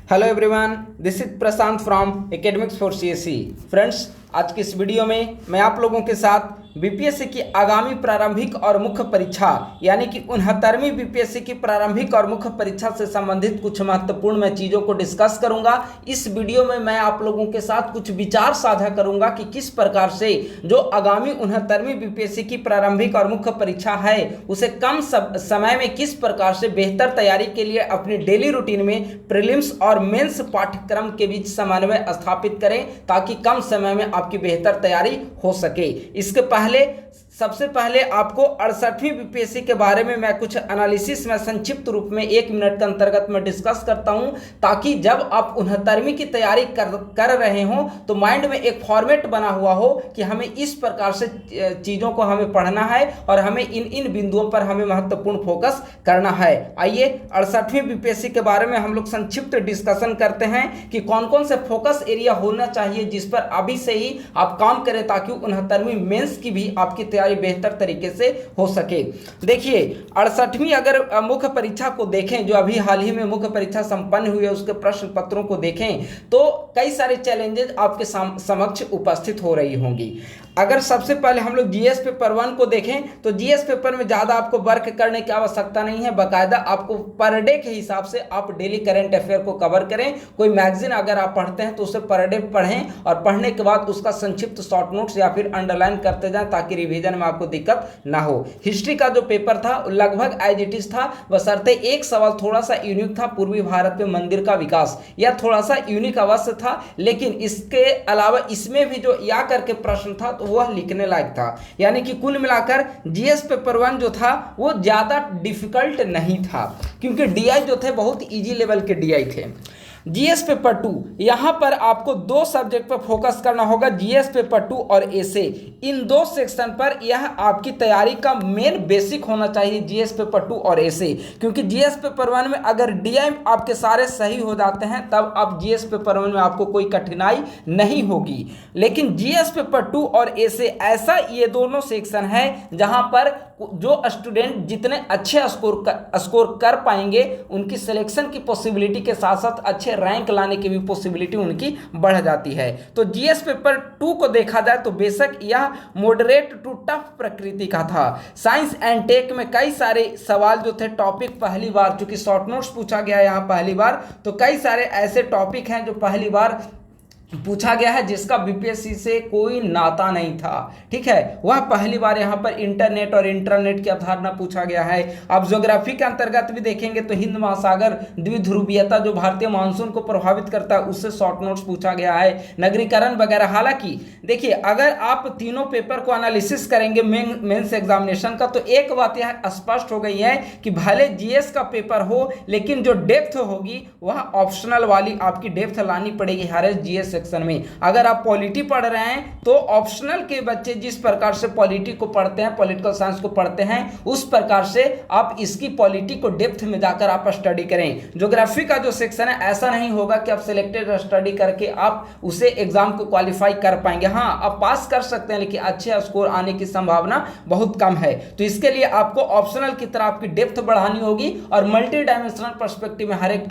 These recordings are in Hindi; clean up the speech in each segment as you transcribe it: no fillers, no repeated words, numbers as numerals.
Hello everyone, this is Prashant from academics for CSE. Friends, आज की इस वीडियो में मैं आप लोगों के साथ बीपीएससी की आगामी प्रारंभिक और मुख्य परीक्षा यानी कि 69वीं बीपीएससी की प्रारंभिक और मुख्य परीक्षा से संबंधित कुछ महत्वपूर्ण मैं चीज़ों को डिस्कस करूंगा। इस वीडियो में मैं आप लोगों के साथ कुछ विचार साझा करूंगा कि किस प्रकार से जो आगामी 69वीं बीपीएससी की प्रारंभिक और मुख्य परीक्षा है उसे कम समय में किस प्रकार से बेहतर तैयारी के लिए अपनी डेली रूटीन में प्रीलिम्स और मेंस पाठ्यक्रम के बीच समन्वय स्थापित करें ताकि कम समय में आपकी बेहतर तैयारी हो सके। इसके सबसे पहले आपको 68वीं बीपीएससी के बारे में मैं कुछ एनालिसिस में संक्षिप्त रूप में 1 मिनट के अंतर्गत में डिस्कस करता हूं, ताकि जब आप 69वीं की तैयारी कर रहे हो तो माइंड में एक फॉर्मेट बना हुआ हो कि हमें इस प्रकार से चीज़ों को हमें पढ़ना है और हमें इन बिंदुओं पर हमें महत्वपूर्ण फोकस करना है। आइए 68वीं बीपीएससी के बारे में हम लोग संक्षिप्त डिस्कशन करते हैं कि कौन कौन से फोकस एरिया होना चाहिए जिस पर अभी से ही आप काम करें ताकि 69वीं मेंस की भी आपकी तैयारी बेहतर तरीके से हो सके। देखिए, 68वीं अगर मुख्य परीक्षा को देखें, जो अभी हाल ही में मुख्य परीक्षा संपन्न हुई है, उसके प्रश्न पत्रों को देखें तो कई सारे चैलेंजेस आपके समक्ष उपस्थित हो रही होंगी। अगर सबसे पहले हम लोग जीएस पेपर 1 को देखें तो जीएस पेपर में ज़्यादा आपको वर्क करने की आवश्यकता नहीं है। बाकायदा आपको पर डे के हिसाब से आप डेली करंट अफेयर को कवर करें। कोई मैगजीन अगर आप पढ़ते हैं तो उसे पर डे पढ़ें और पढ़ने के बाद उसका संक्षिप्त शॉर्ट नोट्स या फिर अंडरलाइन करते जाएं ताकि रिवीजन में आपको दिक्कत ना हो। हिस्ट्री का जो पेपर था लगभग एज इट इज था, बशर्ते एक सवाल थोड़ा सा यूनिक था, पूर्वी भारत में मंदिर का विकास, या थोड़ा सा यूनिक अवश्य था, लेकिन इसके अलावा इसमें भी जो या करके प्रश्न था तो वह लिखने लायक था। यानी कि कुल मिलाकर जीएस पेपर 1 जो था वो ज़्यादा डिफिकल्ट नहीं था, क्योंकि डीआई जो थे बहुत इजी लेवल के डीआई थे। जीएस पेपर 2, यहाँ पर आपको 2 सब्जेक्ट पर फोकस करना होगा, जीएस पेपर 2 और एसे। इन 2 सेक्शन पर यह आपकी तैयारी का मेन बेसिक होना चाहिए, जीएस पेपर 2 और एसे, क्योंकि जीएस पेपर 1 में अगर डीआई आपके सारे सही हो जाते हैं तब आप जीएस पेपर 1 में आपको कोई कठिनाई नहीं होगी। लेकिन जीएस पेपर 2 और एसे ऐसा ये दोनों सेक्शन है जहाँ पर जो स्टूडेंट जितने अच्छे स्कोर कर पाएंगे उनकी सिलेक्शन की पॉसिबिलिटी के साथ साथ अच्छे रैंक लाने की भी पॉसिबिलिटी उनकी बढ़ जाती है। तो जीएस पेपर 2 को देखा जाए तो बेशक यह मॉडरेट टू टफ प्रकृति का था। साइंस एंड टेक में कई सारे सवाल जो थे, टॉपिक पहली बार, चूंकि शॉर्ट नोट्स पूछा गया यहाँ पहली बार, तो कई सारे ऐसे टॉपिक हैं जो पहली बार पूछा गया है जिसका बीपीएससी से कोई नाता नहीं था। ठीक है, वह पहली बार यहाँ पर इंटरनेट और इंटरनेट की अवधारणा पूछा गया है। अब ज्योग्राफी के अंतर्गत भी देखेंगे तो हिंद महासागर, द्विध्रुवीयता जो भारतीय मानसून को प्रभावित करता है उससे शॉर्ट नोट्स पूछा गया है, नगरीकरण वगैरह। हालांकि देखिए, अगर आप तीनों पेपर को एनालिसिस करेंगे मेंस एग्जामिनेशन का, तो एक बात यह स्पष्ट हो गई है कि भले जीएस का पेपर हो लेकिन जो डेप्थ होगी वह ऑप्शनल वाली आपकी डेप्थ लानी पड़ेगी हर जीएस सेक्शन में। अगर आप पॉलिटी पढ़ रहे हैं तो ऑप्शनल के बच्चे जिस प्रकार से पॉलिटी को पढ़ते हैं, पॉलिटिकल साइंस को पढ़ते हैं, उस प्रकार से आप इसकी पॉलिटी को डेप्थ में जाकर आप स्टडी करें। ज्योग्राफी का जो सेक्शन है ऐसा नहीं होगा कि आप सिलेक्टेड स्टडी करके आप उसे एग्जाम को क्वालिफाई कर पाएंगे। हाँ, आप पास कर सकते हैं लेकिन अच्छे स्कोर आने की संभावना बहुत कम है। तो इसके लिए आपको ऑप्शनल की तरह आपकी डेप्थ बढ़ानी होगी और मल्टी डायमेंशनल पर्सपेक्टिव में हर एक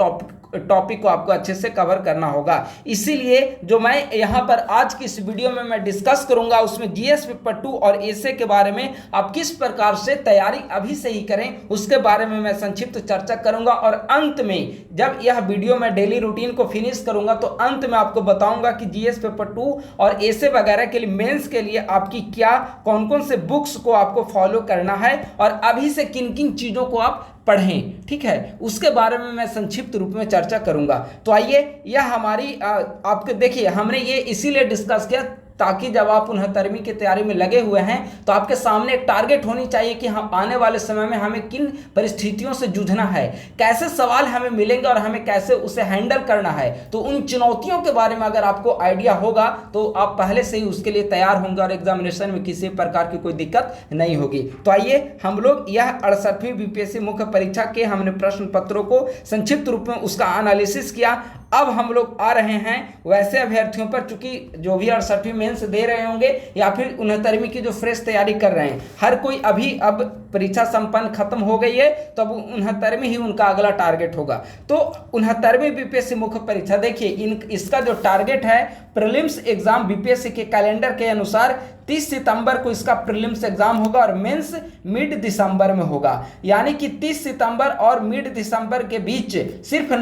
टॉपिक को आपको अच्छे से कवर करना होगा। इसीलिए जो मैं यहाँ पर आज की इस वीडियो में मैं डिस्कस करूंगा उसमें जीएस पेपर 2 और एसे के बारे में आप किस प्रकार से तैयारी अभी से ही करें उसके बारे में मैं संक्षिप्त चर्चा करूंगा। और अंत में जब यह वीडियो मैं डेली रूटीन को फिनिश करूंगा तो अंत में आपको बताऊंगा कि जीएस पेपर 2 और एसे वगैरह के लिए, मेंस के लिए आपकी क्या कौन कौन से बुक्स को आपको फॉलो करना है और अभी से किन किन चीज़ों को आप पढ़ें। ठीक है, उसके बारे में मैं संक्षिप्त रूप में चर्चा करूंगा। तो आइए, यह हमारी आपके देखिए, हमने ये इसीलिए डिस्कस किया ताकि जब आप 69वीं की तैयारी में लगे हुए हैं तो आपके सामने एक टारगेट होनी चाहिए कि हम आने वाले समय में हमें किन परिस्थितियों से जूझना है, कैसे सवाल हमें मिलेंगे और हमें कैसे उसे हैंडल करना है। तो उन चुनौतियों के बारे में अगर आपको आइडिया होगा तो आप पहले से ही उसके लिए तैयार होंगे और एग्जामिनेशन में किसी प्रकार की कोई दिक्कत नहीं होगी। तो आइए, हम लोग यह 68वीं बीपीएससी मुख्य परीक्षा के हमने प्रश्न पत्रों को संक्षिप्त रूप में उसका एनालिसिस किया। अब हम लोग आ रहे हैं वैसे अभ्यर्थियों पर, चूंकि जो भी 68वीं मेंस दे रहे होंगे या फिर 69वीं की जो फ्रेश तैयारी कर रहे हैं, हर कोई अभी अब परीक्षा संपन्न खत्म हो गई है, तो अब 69वीं ही उनका अगला टारगेट होगा। तो 69वीं बीपीएससी मुख्य परीक्षा, देखिए इसका जो टारगेट है प्रीलिम्स एग्जाम बीपीएससी के कैलेंडर के अनुसार 30 सितंबर को इसका प्रीलिम्स एग्जाम होगा और मेंस मिड दिसंबर में होगा। यानी कि 30 सितंबर और मिड दिसंबर के बीच सिर्फ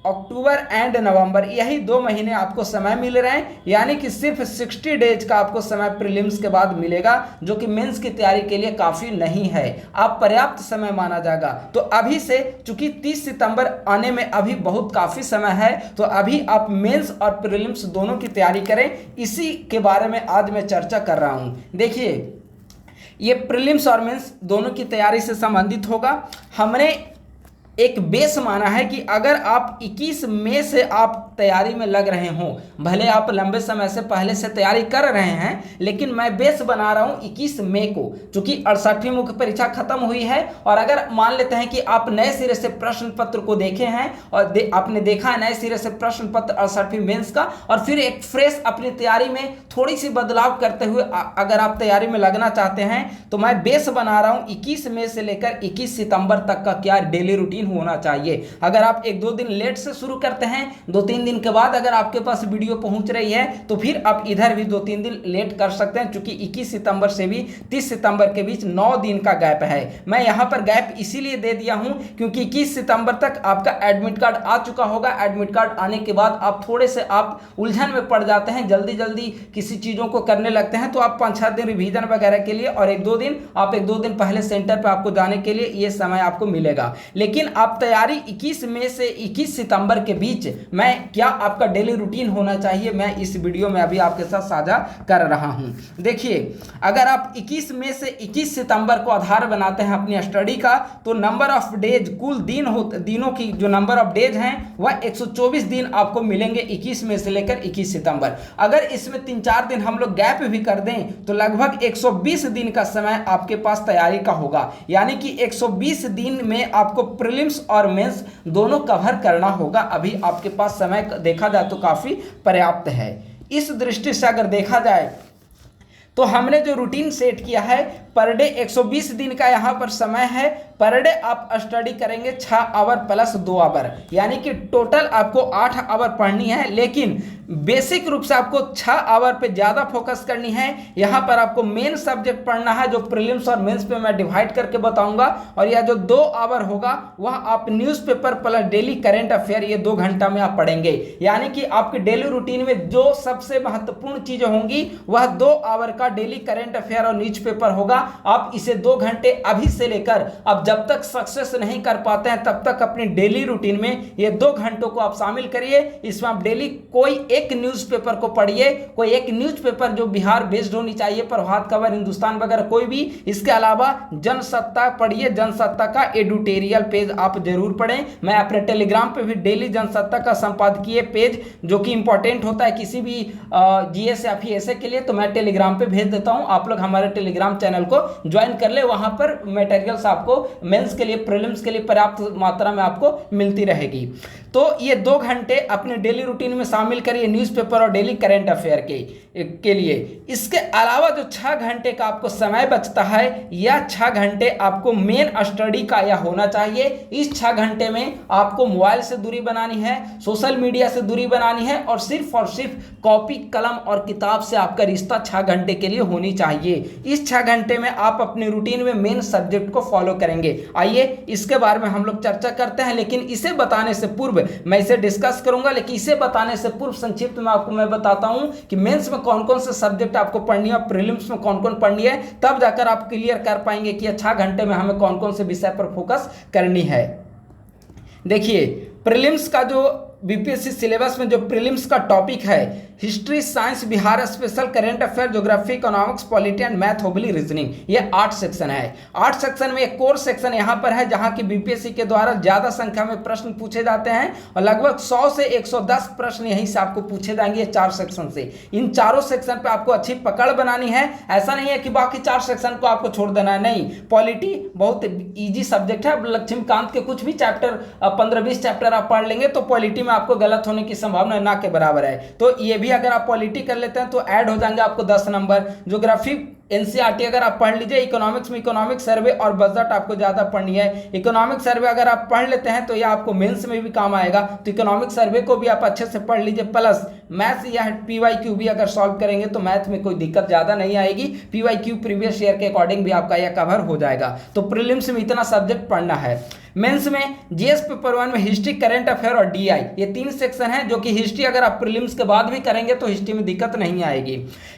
अक्टूबर एंड नवंबर यही 2 महीने आपको समय मिल रहे हैं। यानी कि सिर्फ 60 डेज का आपको समय प्रीलिम्स के बाद मिलेगा, जो कि मेंस की तैयारी के लिए काफ़ी नहीं है, आप पर्याप्त समय माना जाएगा। तो अभी से चूंकि 30 सितंबर आने में अभी बहुत काफ़ी समय है, तो अभी आप मेंस और प्रीलिम्स दोनों की तैयारी करें। इसी के बारे में आज मैं चर्चा कर रहा हूँ। देखिए, ये प्रीलिम्स और मेंस दोनों की तैयारी से संबंधित होगा। हमने एक बेस माना है कि अगर आप 21 मई से आप तैयारी में लग रहे हों, भले आप लंबे समय से पहले से तैयारी कर रहे हैं, लेकिन मैं बेस बना रहा हूं 21 मई को, क्योंकि 68वीं मुख्य परीक्षा खत्म हुई है। और अगर मान लेते हैं कि आप नए सिरे से प्रश्न पत्र को देखे हैं और आपने देखा है नए सिरे से प्रश्न पत्र 68वीं मेंस का, और फिर एक फ्रेश अपनी तैयारी में थोड़ी सी बदलाव करते हुए अगर आप तैयारी में लगना चाहते हैं, तो मैं बेस बना रहा हूं 21 मई से लेकर 21 सितंबर तक का क्या डेली रूटीन होना चाहिए। अगर आप 1-2 दिन लेट से शुरू करते हैं, 2-3 दिन के बाद अगर आपके पास वीडियो पहुंच रही है, तो फिर आप इधर भी 2-3 दिन लेट कर सकते हैं, क्योंकि 21 सितंबर से भी 30 सितंबर के बीच 9 दिन का गैप है। मैं यहां पर गैप इसीलिए दे दिया हूं क्योंकि 21 सितंबर तक आपका एडमिट कार्ड आ चुका होगा। एडमिट कार्ड आने के बाद आप थोड़े से आप उलझन में पड़ जाते हैं, जल्दी जल्दी किसी चीज़ों को करने लगते हैं, तो आप 5-6 दिन रिवीजन वगैरह के लिए और 1-2 दिन पहले सेंटर पर आपको जाने के लिए ये समय आपको मिलेगा। लेकिन आप तैयारी 21 मई से 21 सितंबर के बीच मैं क्या आपका डेली रूटीन होना चाहिए, मैं इस वीडियो में अभी आपके साथ साझा कर रहा हूं। देखिए, अगर आप 21 मई से 21 सितंबर को आधार बनाते हैं अपनी स्टडी का, तो नंबर ऑफ डेज, कुल दिनों की जो नंबर ऑफ डेज हैं वह 124 दिन आपको मिलेंगे 21 मई से लेकर 21 सितंबर। अगर इसमें 3-4 दिन हम लोग गैप भी कर दें, तो लगभग 120 दिन का समय आपके पास तैयारी का होगा। यानी कि 120 दिन में आपको प्रीलिम्स और मेंस दोनों कवर करना होगा। अभी आपके पास समय देखा जाए तो काफी पर्याप्त है। इस दृष्टि से अगर देखा जाए तो हमने जो रूटीन सेट किया है, पर डे 120 दिन का यहाँ पर समय है। पर डे आप स्टडी करेंगे 6 आवर प्लस 2 आवर, यानी कि टोटल आपको 8 आवर पढ़नी है। लेकिन बेसिक रूप से आपको 6 आवर पे ज़्यादा फोकस करनी है। यहाँ पर आपको मेन सब्जेक्ट पढ़ना है, जो प्रीलिम्स और मेंस पे मैं डिवाइड करके बताऊंगा। और यह जो 2 आवर होगा वह आप newspaper plus daily current affair, ये 2 घंटा में आप पढ़ेंगे। यानी कि आपके डेली रूटीन में जो सबसे महत्वपूर्ण चीज़ें होंगी वह 2 आवर का डेली करेंट अफेयर और न्यूज़पेपर होगा। आप इसे 2 घंटे अभी से लेकर अब जब तक सक्सेस नहीं कर पाते हैं तब तक अपनी डेली रूटीन में ये 2 घंटों को आप शामिल करिए। इसमें आप डेली कोई एक न्यूज़पेपर को पढ़िए, कोई एक न्यूज़पेपर जो बिहार बेस्ड होनी चाहिए, प्रभात खबर, हिंदुस्तान वगैरह कोई भी। इसके अलावा जनसत्ता पढ़िए, जनसत्ता का एडिटोरियल पेज आप जरूर पढ़ें। मैं अपने टेलीग्राम पे भी डेली जनसत्ता का संपादकीय पेज, जो कि इंपॉर्टेंट होता है किसी भी जीएस या फिर ऐसे के लिए, तो मैं टेलीग्राम पे भेज देता हूं। आप लोग हमारे टेलीग्राम चैनल को ज्वाइन कर ले, वहां पर मटेरियल्स आपको मेंस के लिए, प्रीलिम्स के लिए पर्याप्त मात्रा में आपको मिलती रहेगी। तो ये 2 घंटे अपने डेली रूटीन में शामिल करिए न्यूज़पेपर और डेली करेंट अफेयर के लिए। इसके अलावा जो 6 घंटे का आपको समय बचता है, यह 6 घंटे आपको मेन स्टडी का यह होना चाहिए। इस 6 घंटे में आपको मोबाइल से दूरी बनानी है, सोशल मीडिया से दूरी बनानी है, और सिर्फ कॉपी, कलम और किताब से आपका रिश्ता 6 घंटे के लिए होनी चाहिए। इस 6 घंटे में आप अपने रूटीन में मेन सब्जेक्ट को फॉलो करेंगे। आइए इसके बारे में हम लोग चर्चा करते हैं, लेकिन इसे बताने से पूर्व मैं इसे डिस्कस करूंगा। लेकिन इसे बताने से पूर्व संक्षिप्त में आपको मैं बताता हूं कि मेंस में कौन कौन से सब्जेक्ट आपको पढ़नी है, प्रीलिम्स में कौन कौन पढ़नी है, तब जाकर आप क्लियर कर पाएंगे कि 6 घंटे में हमें कौन कौन से विषय पर फोकस करनी है। देखिए, प्रीलिम्स का जो बीपीएससी सिलेबस में जो प्रीलिम्स का टॉपिक है, history, science, Bihar special, current affair, geography, economics, polity and math, होबली, रीजनिंग, ये 8 सेक्शन है। 8 सेक्शन में एक कोर सेक्शन यहाँ पर है, जहाँ की बीपीएससी के द्वारा ज़्यादा संख्या में प्रश्न पूछे जाते हैं, और लगभग 100 से 110 प्रश्न यहीं से आपको पूछे जाएंगे 4 सेक्शन से। इन चारों सेक्शन पर आपको अच्छी पकड़ बनानी है। ऐसा नहीं है कि बाकी 4 सेक्शन को आपको छोड़ देना है, नहीं। पॉलिटी बहुत ईजी सब्जेक्ट है। लक्ष्मीकांत के कुछ भी चैप्टर 15-20 चैप्टर आप पढ़ लेंगे तो पॉलिटी में आपको गलत होने की संभावना ना के बराबर है। तो ये भी अगर आप पॉलिटी कर लेते हैं तो ऐड हो जाएंगे आपको 10 नंबर। ज्योग्राफी एनसीईआरटी अगर आप पढ़ लीजिए, इकोनॉमिक्स में इकोनॉमिक सर्वे और बजट आपको ज़्यादा पढ़नी है। इकोनॉमिक सर्वे अगर आप पढ़ लेते हैं तो यह आपको मेंस में भी काम आएगा, तो इकोनॉमिक सर्वे को भी आप अच्छे से पढ़ लीजिए। प्लस मैथ्स या पीवाईक्यू भी अगर सॉल्व करेंगे तो मैथ में कोई दिक्कत ज़्यादा नहीं आएगी, पीवाईक्यू प्रीवियस ईयर के अकॉर्डिंग भी आपका यह कवर हो जाएगा। तो प्रीलिम्स में इतना सब्जेक्ट पढ़ना है। मेंस में जीएस पेपर 1 में हिस्ट्री, करंट अफेयर और डीआई, ये 3 सेक्शन है, जो कि हिस्ट्री अगर आप प्रीलिम्स के बाद भी करेंगे तो हिस्ट्री में दिक्कत नहीं आएगी।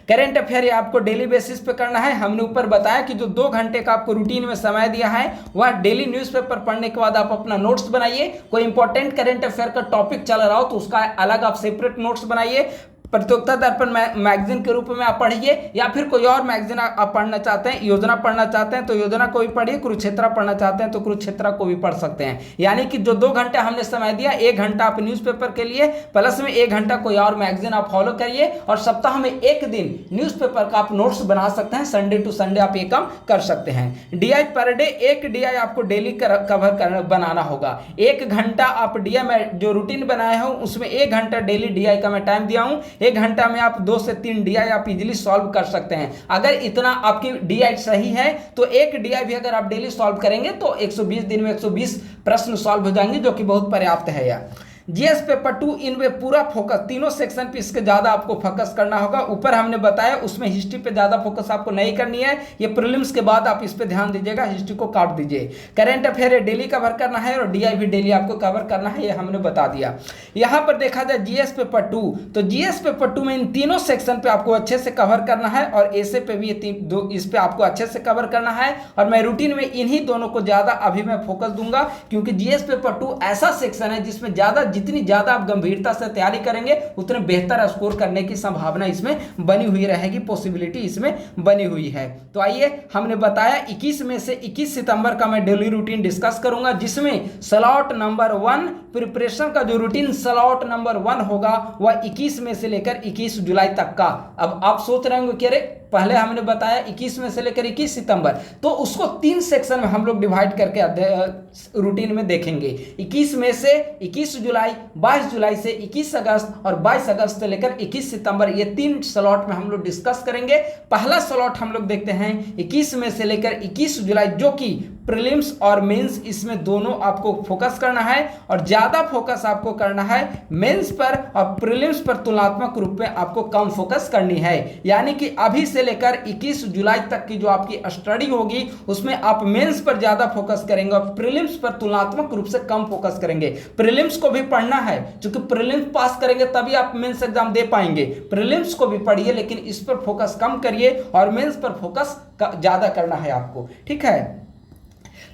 करंट अफेयर ये आपको डेली बेसिस पे करना है। हमने ऊपर बताया कि जो 2 घंटे का आपको रूटीन में समय दिया है, वह डेली न्यूज़पेपर पढ़ने के बाद आप अपना नोट्स बनाइए। कोई इंपॉर्टेंट करंट अफेयर का टॉपिक चल रहा हो तो उसका अलग आप सेपरेट नोट्स बनाइए। प्रतियोगिता दर्पण मैगजीन के रूप में आप पढ़िए, या फिर कोई और मैगजीन आप पढ़ना चाहते हैं, योजना पढ़ना चाहते हैं तो योजना को भी पढ़िए, कुरुक्षेत्र पढ़ना चाहते हैं तो कुरुक्षेत्र को भी पढ़ सकते हैं। यानी कि जो 2 घंटे हमने समय दिया, 1 घंटा आप न्यूज़पेपर के लिए, प्लस में 1 घंटा कोई और मैगजीन आप फॉलो करिए, और सप्ताह में 1 दिन न्यूज़पेपर का आप नोट्स बना सकते हैं। संडे टू संडे आप ये काम कर सकते हैं। डीआई पर डे 1 डीआई आपको डेली कवर बनाना होगा। 1 घंटा आप डीआई में जो रूटीन बनाया हो उसमें 1 घंटा डेली डीआई का मैं टाइम दिया हूँ। 1 घंटा में आप 2 से 3 डीआई आप इजीली सॉल्व कर सकते हैं। अगर इतना आपकी डीआई सही है तो 1 डीआई भी अगर आप डेली सॉल्व करेंगे तो 120 दिन में 120 प्रश्न सॉल्व हो जाएंगे, जो कि बहुत पर्याप्त है यार। जीएस पेपर 2 इनमें पूरा फोकस, तीनों सेक्शन पे इसके ज़्यादा आपको फोकस करना होगा। ऊपर हमने बताया उसमें हिस्ट्री पे ज़्यादा फोकस आपको नहीं करनी है, ये प्रीलिम्स के बाद आप इस पे ध्यान दीजिएगा, हिस्ट्री को काट दीजिए। करंट अफेयर डेली कवर करना है और डीआई भी डेली आपको कवर करना है, ये हमने बता दिया। यहाँ पर देखा जाए जीएस पेपर 2, तो जीएस पेपर 2 में इन तीनों सेक्शन पे आपको अच्छे से कवर करना है, और ऐसे पे भी इस पे आपको अच्छे से कवर करना है। और मैं रूटीन में इन्हीं दोनों को ज़्यादा अभी मैं फोकस दूंगा, क्योंकि जीएस पेपर 2 ऐसा सेक्शन है जिसमें जितनी ज़्यादा आप गंभीरता से तैयारी करेंगे उतने बेहतर स्कोर करने की संभावना इसमें बनी हुई रहेगी, पॉसिबिलिटी इसमें बनी हुई है। तो आइए, हमने बताया 21 में से 21 सितंबर का मैं डेली रूटीन डिस्कस करूंगा, जिसमें स्लॉट नंबर 1 प्रिपरेशन का जो रूटीन स्लॉट नंबर 1 होगा वह 21 में से लेकर 21 जुलाई तक का। अब आप सोच रहे होंगे कि अरे पहले हमने बताया 21 में से लेकर 21 सितंबर, तो उसको 3 सेक्शन में हम लोग डिवाइड करके रूटीन में देखेंगे। 21 में से 21 जुलाई, 22 जुलाई से 21 अगस्त और 22 अगस्त से लेकर 21 सितंबर, ये 3 स्लॉट में हम लोग डिस्कस करेंगे। पहला स्लॉट हम लोग देखते हैं 21 में से लेकर 21 जुलाई, जो कि प्रीलिम्स और मेंस, इसमें दोनों आपको फोकस करना है, और ज्यादा फोकस आपको करना है मेंस पर, और प्रीलिम्स पर तुलनात्मक रूप में आपको कम फोकस करनी है। यानी कि अभी से लेकर 21 जुलाई तक की जो आपकी स्टडी होगी उसमें आप मेंस पर ज्यादा फोकस करेंगे और प्रीलिम्स पर तुलनात्मक रूप से कम फोकस करेंगे। प्रीलिम्स को भी पढ़ना है, क्योंकि प्रीलिम्स पास करेंगे तभी आप मेंस एग्जाम दे पाएंगे। प्रीलिम्स को भी पढ़िए, लेकिन इस पर फोकस कम करिए और मेंस पर फोकस ज्यादा करना है आपको, ठीक है।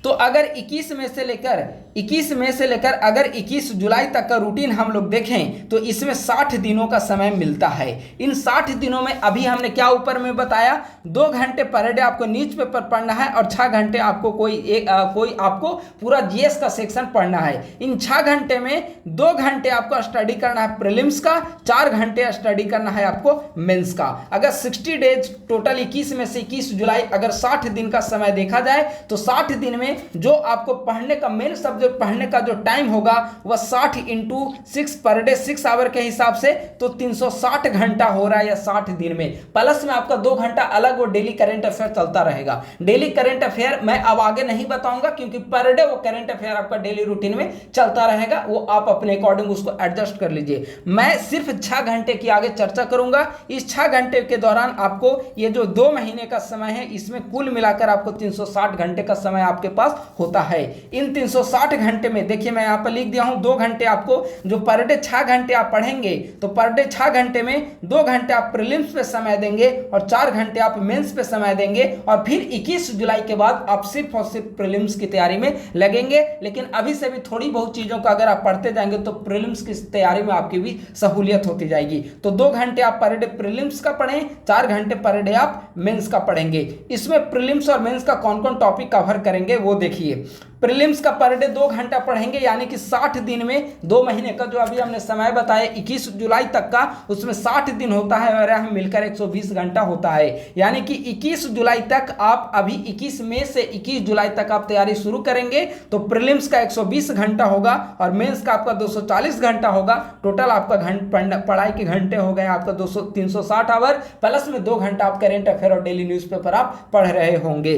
तो अगर 21 में से लेकर अगर 21 जुलाई तक का रूटीन हम लोग देखें तो इसमें 60 दिनों का समय मिलता है। इन 60 दिनों में अभी हमने क्या ऊपर में बताया, 2 घंटे पर डे आपको न्यूज पेपर पढ़ना है, और 6 घंटे आपको कोई आपको पूरा जीएस का सेक्शन पढ़ना है। इन 6 घंटे में 2 घंटे आपको स्टडी करना है प्रीलिम्स का, 4 घंटे स्टडी करना है आपको मेंस का। अगर 60 डेज टोटल 21 में से 21 जुलाई, अगर 60 दिन का समय देखा जाए तो 60 दिन में जो आपको पढ़ने का मेन सब्जेक्ट पढ़ने का जो टाइम होगा वह 60 × 6 पर डे 6 आवर के हिसाब से तो 360 घंटा हो रहा है या 60 दिन में। प्लस में आपका 2 घंटा अलग वो डेली करंट अफेयर चलता रहेगा। डेली करंट अफेयर मैं अब आगे नहीं बताऊंगा, क्योंकि पर डे वो करंट अफेयर आपका डेली रूटीन में चलता रहेगा, वो आप अपने अकॉर्डिंग उसको एडजस्ट कर लीजिए। मैं सिर्फ 6 घंटे की आगे चर्चा करूंगा। इस 6 घंटे के दौरान आपको ये जो 2 महीने का समय है, इसमें कुल मिलाकर आपको 360 घंटे का समय आपके पास होता है। इन 360 घंटे में देखिए मैं यहाँ पर लिख दिया हूं 2 घंटे आपको जो पर डे 6 घंटे आप पढ़ेंगे, तो पर डे 6 घंटे में 2 घंटे आप प्रीलिम्स पे समय देंगे और 4 घंटे आप मेंस पे समय देंगे, और फिर 21 जुलाई के बाद आप सिर्फ और सिर्फ प्रीलिम्स की तैयारी में लगेंगे। लेकिन अभी से भी थोड़ी बहुत चीजों को अगर आप पढ़ते जाएंगे तो प्रीलिम्स की तैयारी में आपकी भी सहूलियत होती जाएगी। तो 2 घंटे आप पर डे प्रीलिम्स का पढ़ें, 4 घंटे पर डे आप मेंस का पढ़ेंगे। इसमें प्रीलिम्स और मेंस का कौन कौन टॉपिक कवर करेंगे वो देखिए। प्रीलिम्स का पर डे 2 घंटा पढ़ेंगे, यानी कि 60 दिन में 2 महीने का जो अभी हमने समय बताया 21 जुलाई तक का, उसमें 60 दिन होता है और यह मिलकर 120 घंटा होता है। यानी कि 21 जुलाई तक आप अभी 21 मई से 21 जुलाई तक आप तैयारी शुरू करेंगे तो प्रीलिम्स का 120 घंटा होगा और मेंस का आपका 240 घंटा होगा। टोटल आपका पढ़ाई के घंटे हो गए आपका 360 आवर, प्लस में 2 घंटा आप करेंट अफेयर और डेली न्यूज़पेपर आप पढ़ रहे होंगे।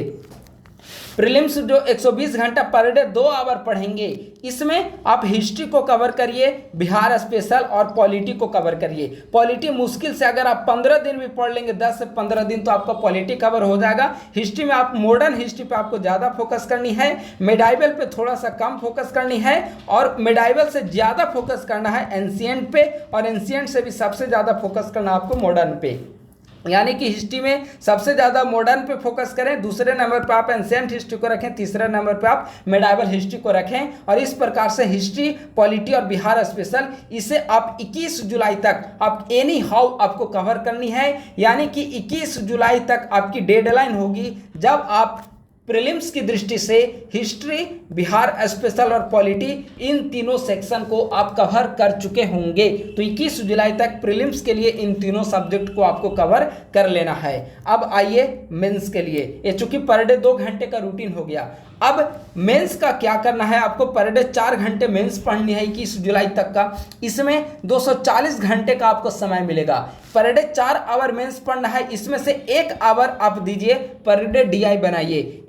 प्रीलिम्स जो 120 घंटा पर डे 2 आवर पढ़ेंगे, इसमें आप हिस्ट्री को कवर करिए, बिहार स्पेशल और पॉलिटी को कवर करिए। पॉलिटी मुश्किल से अगर आप 15 दिन भी पढ़ लेंगे, 10 से 15 दिन, तो आपका पॉलिटी कवर हो जाएगा। हिस्ट्री में आप मॉडर्न हिस्ट्री पे आपको ज़्यादा फोकस करनी है, मेडाइवल पे थोड़ा सा कम फोकस करनी है और मेडाइवल से ज़्यादा फोकस करना है एंशिएंट पे, और एंशिएंट से भी सबसे ज़्यादा फोकस करना आपको मॉडर्न पे। यानी कि हिस्ट्री में सबसे ज़्यादा मॉडर्न पे फोकस करें, दूसरे नंबर पे आप एंशिएंट हिस्ट्री को रखें, तीसरे नंबर पे आप मेडाइवल हिस्ट्री को रखें। और इस प्रकार से हिस्ट्री, पॉलिटी और बिहार स्पेशल, इसे आप 21 जुलाई तक आप एनी हाउ आपको कवर करनी है। यानी कि 21 जुलाई तक आपकी डेडलाइन होगी जब आप प्रीलिम्स की दृष्टि से हिस्ट्री, बिहार स्पेशल और पॉलिटी, इन तीनों सेक्शन को आप कवर कर चुके होंगे। तो 21 जुलाई तक प्रीलिम्स के लिए इन तीनों सब्जेक्ट को आपको कवर कर लेना है। अब आइए मेंस के लिए। ये चूंकि पर डे 2 घंटे का रूटीन हो गया, अब मेंस का क्या करना है, आपको पर डे 4 घंटे मेंस पढ़नी है 21 जुलाई तक का। इसमें 240 घंटे का आपको समय मिलेगा। पर डे 4 आवर मेंस पढ़ना है, इसमें से 1 आवर आप दीजिए पर डे डीआई बनाइए।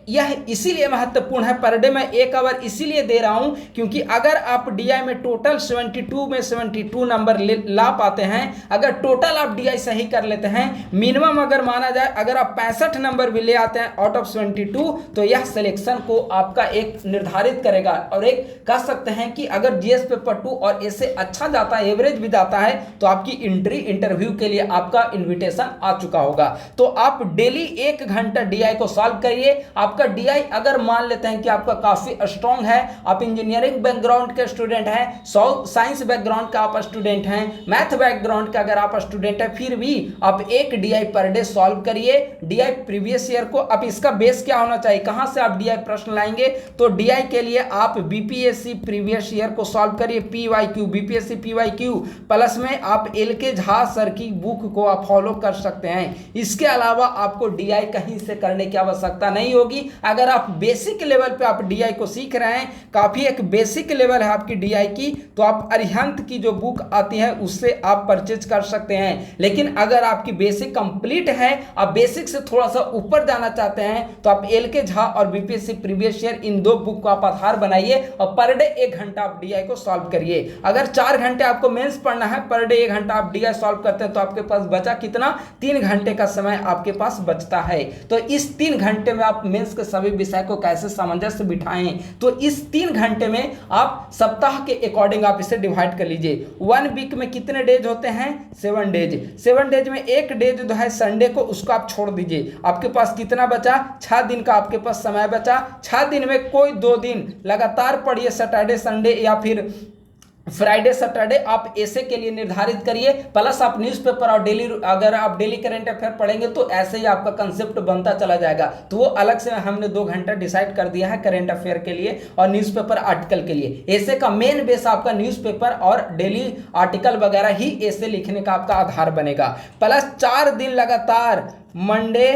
यह इसीलिए महत्वपूर्ण है, पर डे मैं 1 आवर इसीलिए दे रहा हूं क्योंकि अगर आप डीआई में टोटल 72 में 72 नंबर ला पाते हैं, अगर टोटल आप डीआई सही कर लेते हैं, मिनिमम अगर माना जाए अगर आप 65 नंबर भी ले आते हैं आउट ऑफ 72, तो यह सिलेक्शन को आपका एक निर्धारित करेगा। और एक कह सकते हैं कि अगर जीएस पेपर 2 और इससे अच्छा जाता है, एवरेज भी जाता है, तो आपकी एंट्री इंटरव्यू के लिए आपका इनविटेशन आ चुका होगा। तो आप डेली 1 घंटा डीआई को सॉल्व करिए। आपका डीआई अगर मान लेते हैं कि आपका काफी स्ट्रांग है, आप इंजीनियरिंग बैकग्राउंड के स्टूडेंट हैं, साइंस बैकग्राउंड का आप स्टूडेंट हैं, मैथ बैकग्राउंड का अगर आप स्टूडेंट हैं, फिर भी आप 1 डीआई पर डे सॉल्व करिए। डीआई प्रीवियस ईयर को, अब इसका बेस क्या होना चाहिए, कहां से आप डीआई प्रश्न लाएंगे, तो डीआई के लिए आप बीपीएससी प्रीवियस ईयर को सॉल्व करिए, पीवाईक्यू, बीपीएससी पीवाईक्यू, प्लस में आप एलके झा सर की बुक को आप फॉलो कर सकते हैं। इसके अलावा आपको डीआई कहीं से करने की आवश्यकता नहीं होगी। अगर आप बेसिक लेवल पे आप डीआई को सीख रहे हैं, काफी एक बेसिक लेवल है आपकी डीआई की, तो आप अरिहंत की जो बुक आती है उससे आप परचेज कर सकते हैं। लेकिन अगर आपकी बेसिक कंप्लीट है, आप बेसिक से थोड़ा सा ऊपर जाना चाहते हैं, तो आप एलके झा और बीपीएससी प्रीवियस ईयर, इन 2 बुक को आप आधार बनाइए और पर डे 1 घंटा आप डीआई को सॉल्व करिए। अगर 4 घंटे आपको मेंस पढ़ना है, पर डे 1 घंटा आप डीआई सॉल्व करते हैं, तो आपके पास बचा कितना, 3 घंटे का समय आपके पास बचता है। तो इस 3 घंटे में आप मेंस के सभी विषय को कैसे सामंजस्य बिठाएं, तो इस 3 घंटे में आप सप्ताह के अकॉर्डिंग आप इसे डिवाइड कर लीजिए। 1 वीक में कितने डेज होते हैं, 7 डेज। 7 डेज में 1 डेज जो है संडे को, उसको आप छोड़ दीजिए। आपके पास कितना बचा, 6 दिन का आपके पास समय बचा। 6 दिन में कोई 2 दिन लगातार पढ़िए, सैटरडे संडे या फिर फ्राइडे सैटरडे आप ऐसे के लिए निर्धारित करिए। प्लस आप न्यूज़पेपर और डेली, अगर आप डेली करंट अफेयर पढ़ेंगे तो ऐसे ही आपका कंसेप्ट बनता चला जाएगा। तो वो अलग से हमने 2 घंटा डिसाइड कर दिया है करंट अफेयर के लिए और न्यूज़पेपर आर्टिकल के लिए। ऐसे का मेन बेस आपका न्यूज़पेपर और डेली आर्टिकल वगैरह ही ऐसे लिखने का आपका आधार बनेगा। प्लस 4 दिन लगातार, मंडे,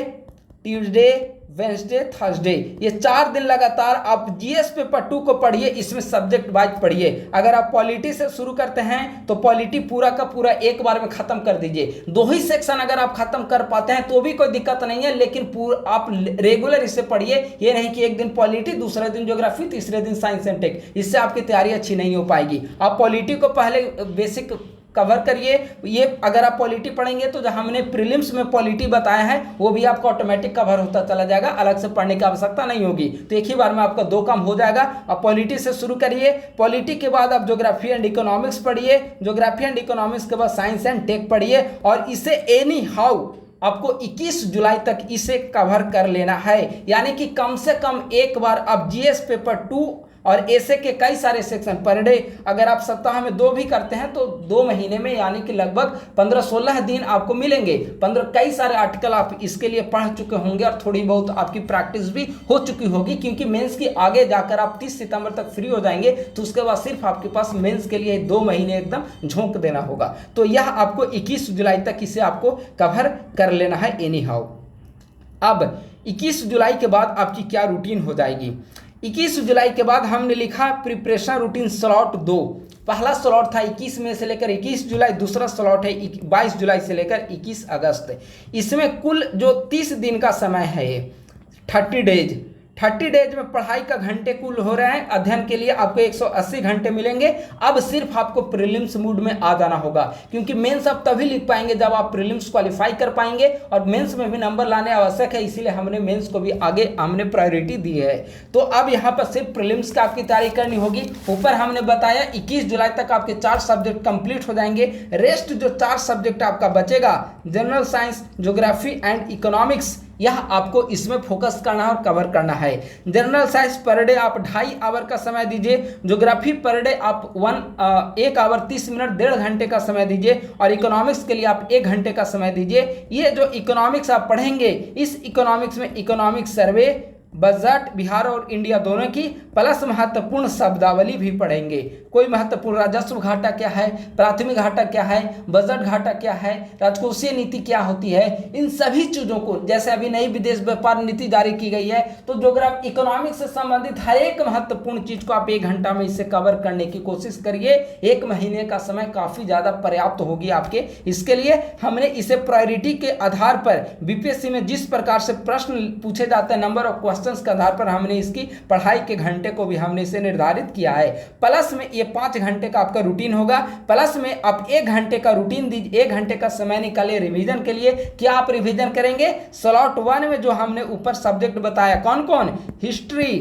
ट्यूसडे, वेंसडे, थर्सडे, ये 4 दिन लगातार आप जीएस पेपर 2 को पढ़िए। इसमें सब्जेक्ट वाइज पढ़िए। अगर आप पॉलिटी से शुरू करते हैं तो पॉलिटी पूरा का पूरा एक बार में खत्म कर दीजिए। 2 ही सेक्शन अगर आप खत्म कर पाते हैं तो भी कोई दिक्कत नहीं है, लेकिन आप रेगुलर इसे पढ़िए। ये नहीं कि एक दिन पॉलिटी, दूसरे दिन ज्योग्राफी, तीसरे दिन साइंस एंड टेक, इससे आपकी तैयारी अच्छी नहीं हो पाएगी। आप पॉलिटी को पहले बेसिक कवर करिए। ये अगर आप पॉलिटी पढ़ेंगे तो जो हमने प्रीलिम्स में पॉलिटी बताया है वो भी आपका ऑटोमेटिक कवर होता चला जाएगा, अलग से पढ़ने की आवश्यकता नहीं होगी। तो एक ही बार में आपका 2 काम हो जाएगा। आप पॉलिटी से शुरू करिए, पॉलिटी के बाद आप ज्योग्राफी एंड इकोनॉमिक्स पढ़िए, ज्योग्राफी एंड इकोनॉमिक्स के बाद साइंस एंड टेक पढ़िए, और इसे एनी हाउ आपको 21 जुलाई तक इसे कवर कर लेना है। यानी कि कम से कम एक बार आप जीएस पेपर 2 और ऐसे के कई सारे सेक्शन पर डे अगर आप सप्ताह में 2 भी करते हैं तो 2 महीने में यानी कि लगभग 15-16 दिन आपको मिलेंगे। कई सारे आर्टिकल आप इसके लिए पढ़ चुके होंगे और थोड़ी बहुत आपकी प्रैक्टिस भी हो चुकी होगी, क्योंकि मेंस की आगे जाकर आप 30 सितंबर तक फ्री हो जाएंगे तो उसके बाद सिर्फ आपके पास मेंस के लिए 2 महीने एकदम झोंक देना होगा। तो यह आपको 21 जुलाई तक इसे आपको कवर कर लेना है एनी हाउ। अब 21 जुलाई के बाद आपकी क्या रूटीन हो जाएगी। 21 जुलाई के बाद हमने लिखा प्रिपरेशन रूटीन स्लॉट 2। पहला स्लॉट था 21 में से लेकर 21 जुलाई, दूसरा स्लॉट है 22 जुलाई से लेकर 21 अगस्त। इसमें कुल जो 30 दिन का समय है ये 30 डेज में पढ़ाई का घंटे कुल हो रहे हैं। अध्ययन के लिए आपको 180 घंटे मिलेंगे। अब सिर्फ आपको प्रीलिम्स मूड में आ जाना होगा, क्योंकि मेंस आप तभी लिख पाएंगे जब आप प्रीलिम्स क्वालिफाई कर पाएंगे और मेंस में भी नंबर लाने आवश्यक है, इसीलिए हमने मेंस को भी आगे हमने प्रायोरिटी दी है। तो अब यहाँ पर सिर्फ प्रीलिम्स का आपकी तैयारी करनी होगी। ऊपर हमने बताया 21 जुलाई तक आपके 4 सब्जेक्ट कंप्लीट हो जाएंगे। रेस्ट जो 4 सब्जेक्ट आपका बचेगा, general science, geography and economics, यह आपको इसमें फोकस करना है और कवर करना है। जनरल साइंस पर डे आप 2.5 आवर का समय दीजिए। ज्योग्राफी पर डे आप 1 आवर 30 मिनट 1.5 घंटे का समय दीजिए और इकोनॉमिक्स के लिए आप 1 घंटे का समय दीजिए। ये जो इकोनॉमिक्स आप पढ़ेंगे, इस इकोनॉमिक्स में इकोनॉमिक सर्वे, बजट, बिहार और इंडिया दोनों की प्लस महत्वपूर्ण शब्दावली भी पढ़ेंगे। कोई महत्वपूर्ण राजस्व घाटा क्या है, प्राथमिक घाटा क्या है, बजट घाटा क्या है, राजकोषीय नीति क्या होती है, इन सभी चीज़ों को, जैसे अभी नई विदेश व्यापार नीति जारी की गई है, तो ज्योग्राफी इकोनॉमिक्स से संबंधित हर एक महत्वपूर्ण चीज को आप 1 घंटा में इसे कवर करने की कोशिश करिए। 1 महीने का समय काफी ज्यादा पर्याप्त होगी आपके। इसके लिए हमने इसे प्रायोरिटी के आधार पर बीपीएससी में जिस प्रकार से प्रश्न पूछे जाते हैं नंबर ऑफ क्वेश्चन के आधार पर हमने इसकी पढ़ाई के घंटे को भी हमने इसे निर्धारित किया है। प्लस में ये 5 घंटे का आपका रूटीन होगा। प्लस में आप 1 घंटे का रूटीन दीजिए, 1 घंटे का समय निकालिए रिवीजन के लिए। क्या आप रिवीजन करेंगे? स्लॉट 1 में जो हमने ऊपर सब्जेक्ट बताया, कौन कौन, हिस्ट्री,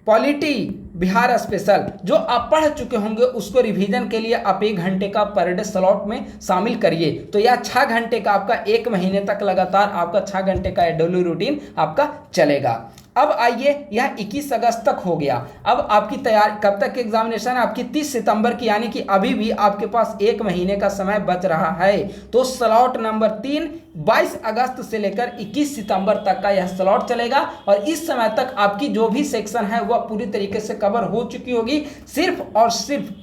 पॉलिटी, बिहार स्पेशल, जो आप पढ़ चुके होंगे उसको रिवीजन के लिए आप 1 घंटे का पर डे स्लॉट में शामिल करिए। तो यह 6 घंटे का आपका 1 महीने तक लगातार आपका 6 घंटे का एडब्ल्यू रूटीन आपका चलेगा। अब आइए, यह 21 अगस्त तक हो गया। अब आपकी तैयारी कब तक एग्जामिनेशन है? आपकी 30 सितंबर की, यानी कि अभी भी आपके पास 1 महीने का समय बच रहा है। तो स्लॉट नंबर 3 22 अगस्त से लेकर 21 सितंबर तक का यह स्लॉट चलेगा और इस समय तक आपकी जो भी सेक्शन है वह पूरी तरीके से कवर हो चुकी होगी। सिर्फ और सिर्फ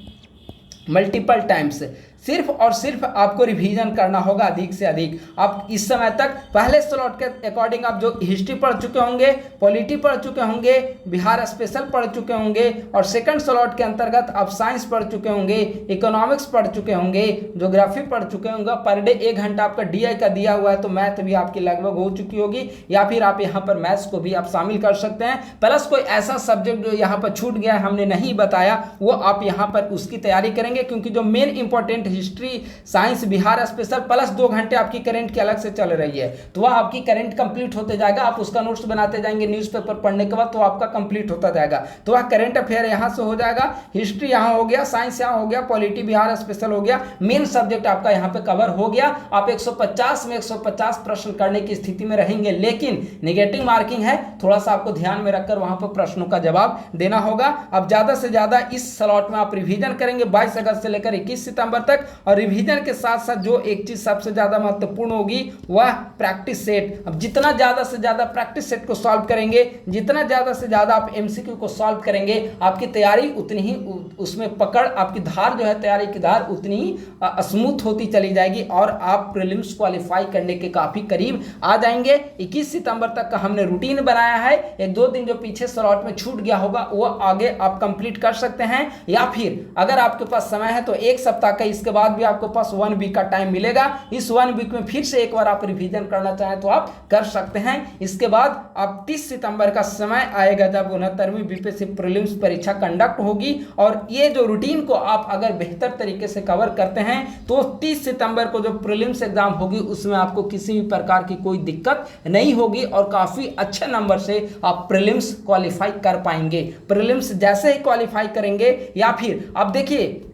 मल्टीपल टाइम्स सिर्फ और सिर्फ आपको रिवीजन करना होगा अधिक से अधिक। आप इस समय तक पहले स्लॉट के अकॉर्डिंग आप जो हिस्ट्री पढ़ चुके होंगे, पॉलिटी पढ़ चुके होंगे, बिहार स्पेशल पढ़ चुके होंगे और सेकंड स्लॉट के अंतर्गत आप साइंस पढ़ चुके होंगे, इकोनॉमिक्स पढ़ चुके होंगे, ज्योग्राफी पढ़ चुके होंगे। पर डे 1 घंटा आपका डीआई का दिया हुआ है, तो मैथ भी आपकी लगभग हो चुकी होगी, या फिर आप यहाँ पर मैथ्स को भी आप शामिल कर सकते हैं। प्लस कोई ऐसा सब्जेक्ट जो यहाँ पर छूट गया है हमने नहीं बताया, वो आप यहाँ पर उसकी तैयारी करेंगे, क्योंकि जो main important history, science, Bihar special plus 2 घंटे आपकी करंट की अलग से चल रही है, तो वह आपकी करंट कंप्लीट होते जाएगा। आप उसका नोट्स बनाते जाएंगे न्यूज़पेपर पढ़ने के बाद, तो आपका कंप्लीट होता जाएगा। तो वह करंट अफेयर यहां से हो जाएगा, हिस्ट्री यहां हो गया, साइंस यहां हो गया, पॉलिटी बिहार स्पेशल हो गया, मेन सब्जेक्ट आपका यहां पे कवर हो गया। आप 150 में 150 प्रश्न करने की स्थिति में रहेंगे, लेकिन नेगेटिव मार्किंग है, थोड़ा सा आपको ध्यान में रखकर वहां पर प्रश्नों का जवाब देना होगा। अब ज्यादा से ज्यादा इस स्लॉट में आप रिवीजन करेंगे 22 अगस्त से लेकर 21 सितंबर तक, और रिवीजन के साथ साथ जो एक चीज सबसे ज्यादा महत्वपूर्ण होगी वह प्रैक्टिस सेट। अब जितना ज्यादा से ज्यादा प्रैक्टिस सेट को सॉल्व करेंगे, जितना ज्यादा से ज्यादा आप एमसीक्यू को सॉल्व करेंगे, आपकी तैयारी उतनी ही उसमें पकड़, आपकी धार जो है तैयारी की धार उतनी ही स्मूथ होती चली जाएगी और आप प्रीलिम्स क्वालिफाई करने के काफी करीब आ जाएंगे। 21 सितंबर तक का हमने रूटीन बनाया है। 1-2 दिन जो पीछे स्लॉट में छूट गया होगा वो आगे आप कंप्लीट कर सकते हैं, या फिर अगर आपके पास समय है तो 1 सप्ताह का, इसके बाद भी आपके पास 1 वीक का टाइम मिलेगा। इस 1 वीक में फिर से एक बार आप रिवीजन करना चाहें तो आप कर सकते हैं। इसके बाद आप 30 सितंबर का समय आएगा जब 69वीं बीपीएससी प्रीलिम्स परीक्षा कंडक्ट होगी, और ये जो रूटीन को आप अगर बेहतर तरीके से कवर करते हैं तो 30 सितंबर को जो प्रीलिम्स एग्जाम होगी उसमें आपको किसी भी प्रकार की कोई दिक्कत नहीं होगी और काफी अच्छे नंबर से आप प्रीलिम्स क्वालिफाई कर पाएंगे। प्रीलिम्स जैसे ही क्वालिफाई करेंगे, या फिर अब देखिए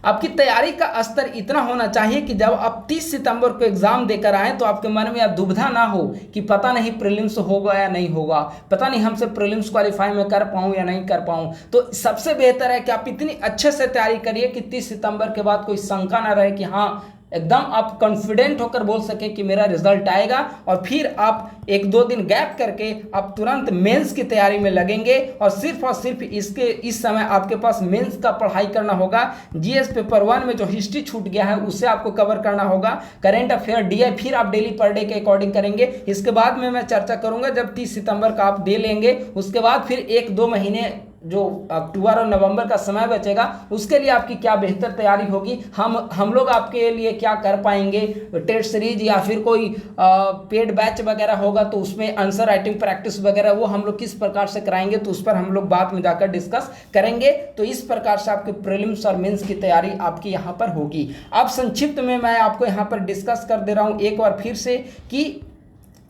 आपकी तैयारी का स्तर इतना होना चाहिए कि जब आप 30 सितंबर को एग्जाम देकर आए तो आपके मन में यह दुविधा ना हो कि पता नहीं प्रीलिम्स होगा या नहीं होगा, पता नहीं हमसे प्रीलिम्स क्वालिफाई में कर पाऊँ या नहीं कर पाऊँ। तो सबसे बेहतर है कि आप इतनी अच्छे से तैयारी करिए कि 30 सितंबर के बाद कोई शंका ना रहे, कि हाँ एकदम आप कॉन्फिडेंट होकर बोल सके कि मेरा रिजल्ट आएगा। और फिर आप 1-2 दिन गैप करके आप तुरंत मेंस की तैयारी में लगेंगे और सिर्फ इस समय आपके पास मेंस का पढ़ाई करना होगा। जीएस पेपर 1 में जो हिस्ट्री छूट गया है उसे आपको कवर करना होगा। करेंट अफेयर डीआई फिर आप डेली पर डे के अकॉर्डिंग करेंगे। इसके बाद में मैं चर्चा करूंगा जब 30 सितंबर का आप डे लेंगे, उसके बाद फिर 1-2 महीने जो अक्टूबर और नवंबर का समय बचेगा उसके लिए आपकी क्या बेहतर तैयारी होगी, हम लोग आपके लिए क्या कर पाएंगे। टेस्ट सीरीज या फिर कोई पेड बैच वगैरह होगा तो उसमें आंसर राइटिंग प्रैक्टिस वगैरह वो हम लोग किस प्रकार से कराएंगे, तो उस पर हम लोग बाद में जाकर डिस्कस करेंगे। तो इस प्रकार से आपके प्रीलिम्स और मेंस की तैयारी आपकी यहाँ पर होगी। अब संक्षिप्त में मैं आपको यहाँ पर डिस्कस कर दे रहा हूँ एक बार फिर से कि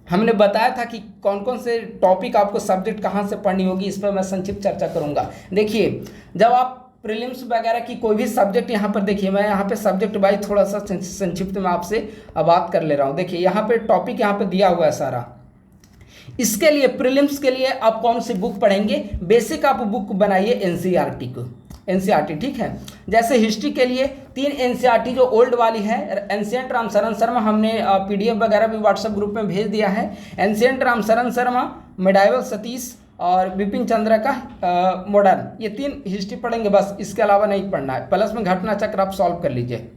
हमने बताया था कि कौन कौन से टॉपिक आपको सब्जेक्ट कहाँ से पढ़नी होगी, इस पर मैं संक्षिप्त चर्चा करूँगा। देखिए जब आप प्रीलिम्स वगैरह की कोई भी सब्जेक्ट यहाँ पर, देखिए मैं यहाँ पे सब्जेक्ट वाइज थोड़ा सा संक्षिप्त में आपसे बात कर ले रहा हूँ। देखिए यहाँ पे टॉपिक यहाँ पे दिया हुआ है सारा। इसके लिए प्रीलिम्स के लिए आप कौन सी बुक पढ़ेंगे, बेसिक आप बुक बनाइए एनसीईआरटी को, एनसीईआरटी ठीक है। जैसे हिस्ट्री के लिए 3 एनसीईआरटी जो ओल्ड वाली है, एंशिएंट रामशरण शर्मा, हमने पीडीएफ वगैरह भी व्हाट्सएप ग्रुप में भेज दिया है। एंशिएंट रामशरण शर्मा, मेडाइवल सतीश और बिपिन चंद्र का मॉडर्न, ये 3 हिस्ट्री पढ़ेंगे बस, इसके अलावा नहीं पढ़ना है। प्लस में घटना चक्र आप सॉल्व कर लीजिए,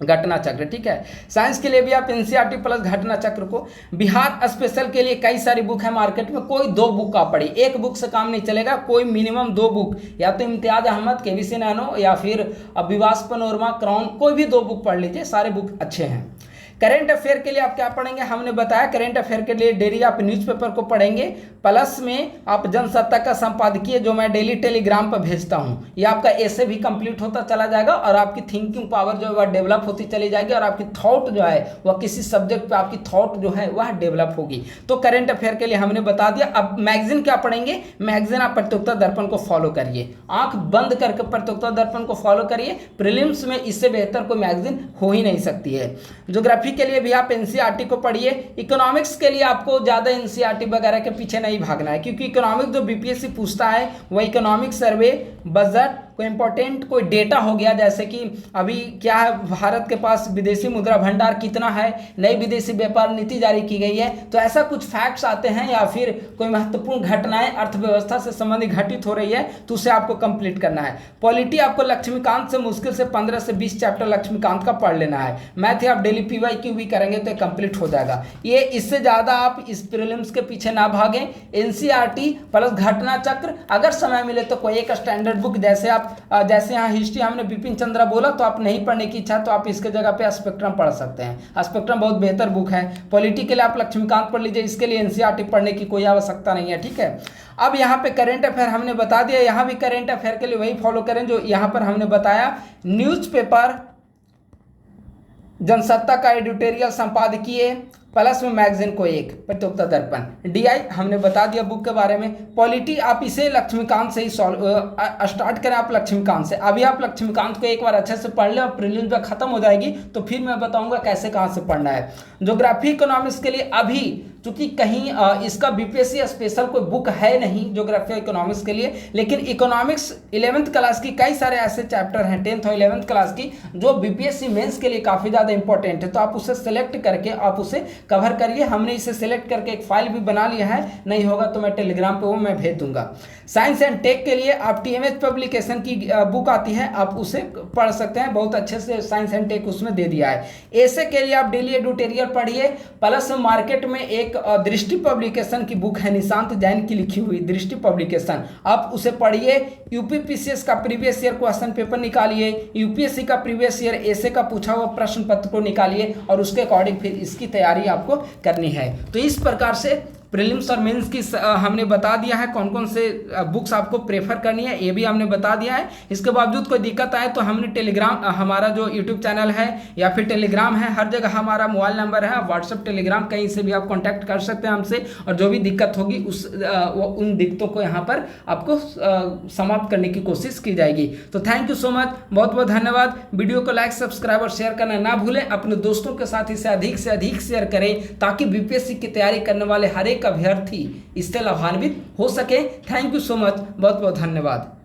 घटना चक्र ठीक है। साइंस के लिए भी आप एनसीईआरटी प्लस घटना चक्र को। बिहार स्पेशल के लिए कई सारी बुक है मार्केट में, कोई 2 बुक आप पढ़िए, एक बुक से काम नहीं चलेगा, कोई मिनिमम 2 बुक, या तो इम्तियाज अहमद, केवीसी नैनो या फिर विवास पनोरमा, क्राउन, कोई भी 2 बुक पढ़ लीजिए, सारे बुक अच्छे हैं। करेंट अफेयर के लिए आप क्या पढ़ेंगे, हमने बताया करेंट अफेयर के लिए डेली आप न्यूज़पेपर को पढ़ेंगे, प्लस में आप जनसत्ता का संपादकीय जो मैं डेली टेलीग्राम पर भेजता हूँ, ये आपका ऐसे भी कंप्लीट होता चला जाएगा और आपकी थिंकिंग पावर जो है वह डेवलप होती चली जाएगी और आपकी थॉट जो है वह किसी सब्जेक्ट पर आपकी थॉट जो है वह डेवलप होगी। तो करेंट अफेयर के लिए हमने बता दिया। अब मैगजीन क्या पढ़ेंगे, मैगजीन आप प्रतियोगिता दर्पण को फॉलो करिए, आंख बंद करके प्रतियोगिता दर्पण को फॉलो करिए। प्रीलिम्स में इससे बेहतर कोई मैगजीन हो ही नहीं सकती है। ज्योग्राफी के लिए भी आप एनसीईआरटी को पढ़िए। इकोनॉमिक्स के लिए आपको ज़्यादा एनसीईआरटी वगैरह के पीछे नहीं भागना है, क्योंकि इकोनॉमिक्स जो बीपीएससी पूछता है वह इकोनॉमिक सर्वे, बजट, कोई इंपॉर्टेंट कोई डेटा हो गया, जैसे कि अभी क्या है, भारत के पास विदेशी मुद्रा भंडार कितना है, नई विदेशी व्यापार नीति जारी की गई है, तो ऐसा कुछ फैक्ट्स आते हैं या फिर कोई महत्वपूर्ण घटनाएं अर्थव्यवस्था से संबंधित घटित हो रही है तो उसे आपको कंप्लीट करना है। पॉलिटी आपको लक्ष्मीकांत से मुश्किल से 15 से 20 चैप्टर लक्ष्मीकांत का पढ़ लेना है। मैथ आप डेली पीवाईक्यू भी करेंगे तो कंप्लीट हो जाएगा। ये इससे ज़्यादा आप इस प्रीलिम्स के पीछे ना भागें। एनसीईआरटी प्लस घटना चक्र, अगर समय मिले तो कोई एक स्टैंडर्ड बुक, जैसे यहाँ हिस्ट्री हमने बिपिन चंद्रा बोला तो आप नहीं पढ़ने की इच्छा तो आप इसके जगह पे स्पेक्ट्रम पढ़ सकते हैं। स्पेक्ट्रम बहुत बेहतर बुक है। पॉलिटी के लिए आप लक्ष्मीकांत पढ़ लीजिए, इसके लिए एनसीईआरटी पढ़ने की कोई आवश्यकता नहीं है, ठीक है। अब यहाँ पे करेंट अफेयर हमने बता दिया, यहाँ भी करेंट अफेयर के लिए वही फॉलो करें जो यहाँ पर हमने बताया। न्यूज़पेपर, जनसत्ता का एडिटोरियल संपादकीय, प्लस में मैगजीन को एक, प्रतियोगिता दर्पण, डीआई हमने बता दिया बुक के बारे में। पॉलिटी आप इसे लक्ष्मीकांत से ही स्टार्ट करें, आप लक्ष्मीकांत से। अभी आप लक्ष्मीकांत को एक बार अच्छे से पढ़ लें और प्रीलिम्स में खत्म हो जाएगी तो फिर मैं बताऊंगा कैसे कहाँ से पढ़ना है। ज्योग्राफी इकोनॉमिक्स के लिए अभी चूंकि कहीं इसका बीपीएससी स्पेशल कोई बुक है नहीं ज्योग्राफी इकोनॉमिक्स के लिए, लेकिन इकोनॉमिक्स 11th क्लास की कई सारे ऐसे चैप्टर हैं 10th और 11th क्लास की जो बीपीएससी मेंस के लिए काफ़ी ज़्यादा इंपॉर्टेंट है, तो आप उसे सेलेक्ट करके आप उसे कवर करिए। हमने इसे सेलेक्ट करके एक फाइल भी बना लिया है, नहीं होगा तो मैं टेलीग्राम पे वो मैं भेज दूंगा। साइंस एंड टेक के लिए आप टीएमएच पब्लिकेशन की बुक आती है, आप उसे पढ़ सकते हैं, बहुत अच्छे से साइंस एंड टेक उसमें दे दिया है। ऐसे के लिए आप डेली एडिटोरियल पढ़िए, प्लस मार्केट में एक दृष्टि पब्लिकेशन की बुक है, निशांत जैन की लिखी हुई दृष्टि पब्लिकेशन, आप उसे पढ़िए। यूपीपीसीएस का प्रीवियस ईयर क्वेश्चन पेपर निकालिए, यूपीएससी का प्रीवियस ईयर ऐसे का पूछा हुआ प्रश्न पत्र को निकालिए और उसके अकॉर्डिंग फिर इसकी तैयारी आपको करनी है। तो इस प्रकार से प्रीलिम्स और मेंस की हमने बता दिया है कौन कौन से बुक्स आपको प्रेफर करनी है, ये भी हमने बता दिया है। इसके बावजूद कोई दिक्कत आए तो हमने टेलीग्राम, हमारा जो यूट्यूब चैनल है या फिर टेलीग्राम है, हर जगह हमारा मोबाइल नंबर है, व्हाट्सएप टेलीग्राम कहीं से भी आप कॉन्टैक्ट कर सकते हैं हमसे, और जो भी दिक्कत होगी उन दिक्कतों को यहाँ पर आपको समाप्त करने की कोशिश की जाएगी। तो थैंक यू सो मच, बहुत बहुत धन्यवाद। वीडियो को लाइक, सब्सक्राइब और शेयर करना ना भूलें। अपने दोस्तों के साथ इसे अधिक से अधिक शेयर करें ताकि बीपीएससी की तैयारी करने वाले हर एक अभ्यर्थी इससे लाभान्वित हो सके। थैंक यू सो मच, बहुत बहुत धन्यवाद।